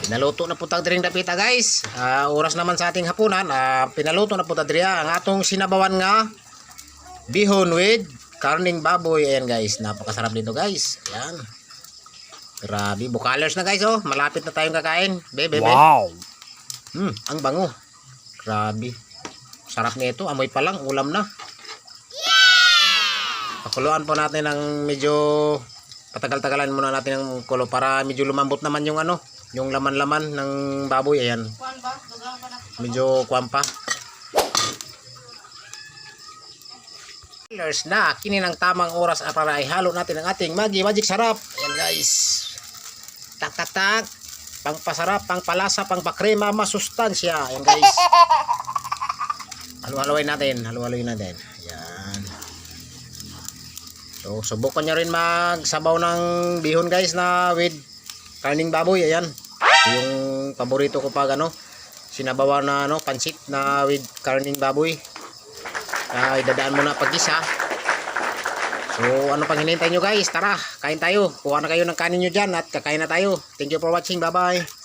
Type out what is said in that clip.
Pinaluto na po tag diring dapita guys. Oras naman sa ating hapunan. Pinaluto na po tag diri ang atong sinabawan nga bihon with karning baboy. Ayan guys, napakasarap nito guys. Ayan. Grabe, bukalers na guys oh. Malapit na tayong kakain. Bebe. Wow. Ang bango. Grabe. Sarap nito, amoy pa lang ulam na. Pakuluan po natin ng medyo patagal-tagalan muna natin ng kulo para medyo lumambot naman yung ano, yung laman-laman ng baboy. Ayan. Medyo kuwampa. Na kini ng tamang oras para ihalo natin ang ating magic sarap. Ayan guys. Tak tak tak. Pangpasarap, pangpalasa, pangpakrema, masustansya. Ayan guys. Halo-haloin natin. Halo-haloin natin. Ayan. So, subukan nyo rin magsabaw ng bihon guys na with karning baboy. Ayan. Yung paborito ko pag ano, sinabawan na ano, pansit na with karning baboy. Idadaan mo na pag-isa. So, ano pang hinihintay nyo guys? Tara, kain tayo. Kuha na kayo ng kanin nyo dyan at kakain na tayo. Thank you for watching. Bye-bye.